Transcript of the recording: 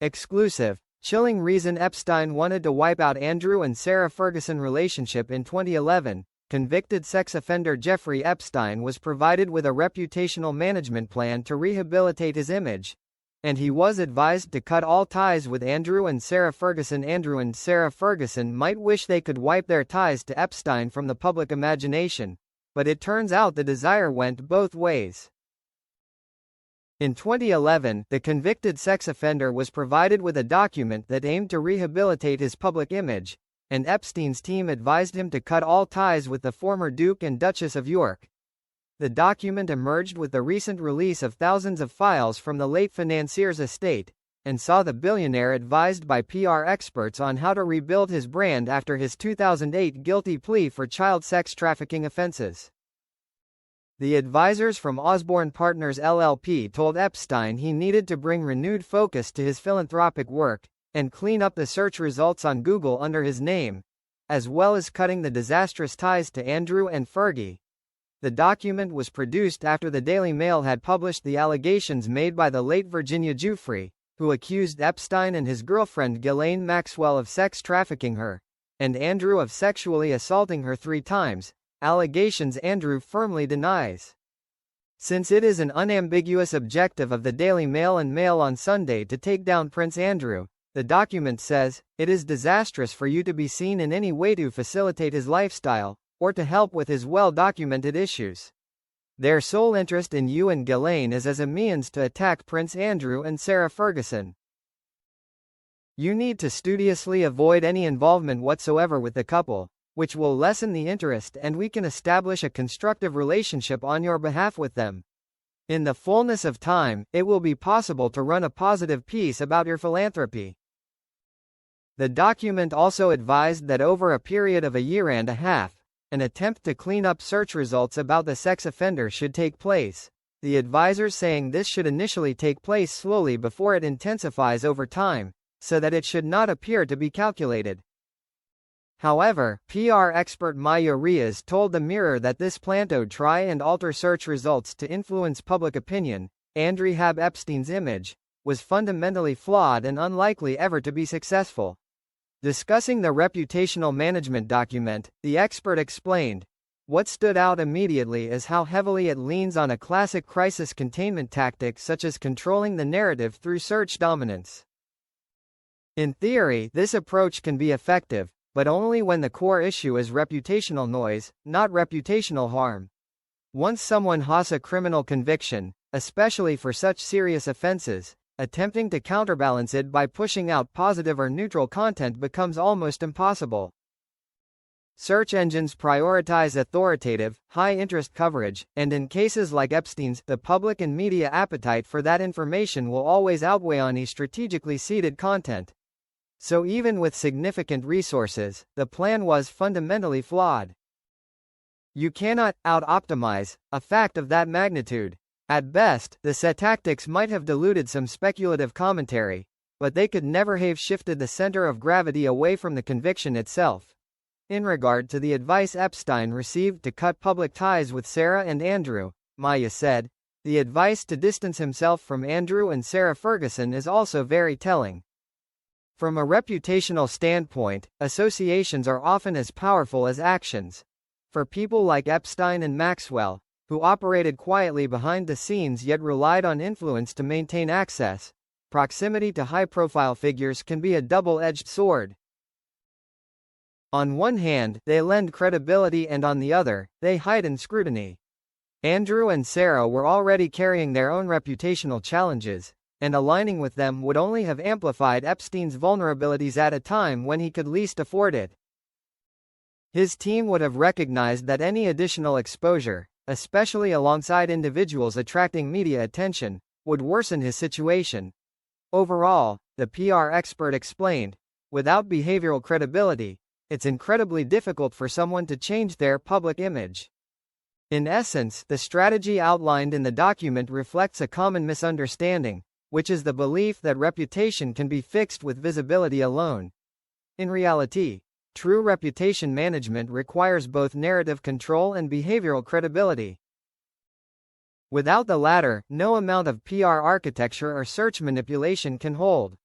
Exclusive. Chilling reason Epstein wanted to wipe out Andrew and Sarah Ferguson relationship in 2011. Convicted sex offender Jeffrey Epstein was provided with a reputational management plan to rehabilitate his image, and he was advised to cut all ties with Andrew and Sarah Ferguson. Andrew and Sarah Ferguson might wish they could wipe their ties to Epstein from the public imagination, but it turns out the desire went both ways. In 2011, the convicted sex offender was provided with a document that aimed to rehabilitate his public image, and Epstein's team advised him to cut all ties with the former Duke and Duchess of York. The document emerged with the recent release of thousands of files from the late financier's estate, and saw the billionaire advised by PR experts on how to rebuild his brand after his 2008 guilty plea for child sex trafficking offenses. The advisors from Osborne Partners LLP told Epstein he needed to bring renewed focus to his philanthropic work, and clean up the search results on Google under his name, as well as cutting the disastrous ties to Andrew and Fergie. The document was produced after the Daily Mail had published the allegations made by the late Virginia Giuffre, who accused Epstein and his girlfriend Ghislaine Maxwell of sex trafficking her, and Andrew of sexually assaulting her 3 times, allegations Andrew firmly denies. Since it is an unambiguous objective of the Daily Mail and Mail on Sunday to take down Prince Andrew, the document says, "It is disastrous for you to be seen in any way to facilitate his lifestyle, or to help with his well-documented issues. Their sole interest in you and Ghislaine is as a means to attack Prince Andrew and Sarah Ferguson. You need to studiously avoid any involvement whatsoever with the couple, which will lessen the interest and we can establish a constructive relationship on your behalf with them. In the fullness of time, it will be possible to run a positive piece about your philanthropy." The document also advised that over a period of a year and a half, an attempt to clean up search results about the sex offender should take place, the advisors saying this should initially take place slowly before it intensifies over time, so that it should not appear to be calculated. However, PR expert Maya Riaz told the Mirror that this plan to try and alter search results to influence public opinion, and rehab Epstein's image, was fundamentally flawed and unlikely ever to be successful. Discussing the reputational management document, the expert explained, "What stood out immediately is how heavily it leans on a classic crisis containment tactic such as controlling the narrative through search dominance. In theory, this approach can be effective, but only when the core issue is reputational noise, not reputational harm. Once someone has a criminal conviction, especially for such serious offenses, attempting to counterbalance it by pushing out positive or neutral content becomes almost impossible. Search engines prioritize authoritative, high-interest coverage, and in cases like Epstein's, the public and media appetite for that information will always outweigh any strategically seeded content. So even with significant resources, the plan was fundamentally flawed. You cannot out-optimize a fact of that magnitude. At best, the tactics might have diluted some speculative commentary, but they could never have shifted the center of gravity away from the conviction itself." In regard to the advice Epstein received to cut public ties with Sarah and Andrew, Maya said, "The advice to distance himself from Andrew and Sarah Ferguson is also very telling. From a reputational standpoint, associations are often as powerful as actions. For people like Epstein and Maxwell, who operated quietly behind the scenes yet relied on influence to maintain access, proximity to high-profile figures can be a double-edged sword. On one hand, they lend credibility and on the other, they heighten scrutiny. Andrew and Sarah were already carrying their own reputational challenges, and aligning with them would only have amplified Epstein's vulnerabilities at a time when he could least afford it. His team would have recognized that any additional exposure, especially alongside individuals attracting media attention, would worsen his situation. Overall, the PR expert explained, without behavioral credibility, it's incredibly difficult for someone to change their public image. In essence, the strategy outlined in the document reflects a common misunderstanding, which is the belief that reputation can be fixed with visibility alone. In reality, true reputation management requires both narrative control and behavioral credibility. Without the latter, no amount of PR architecture or search manipulation can hold.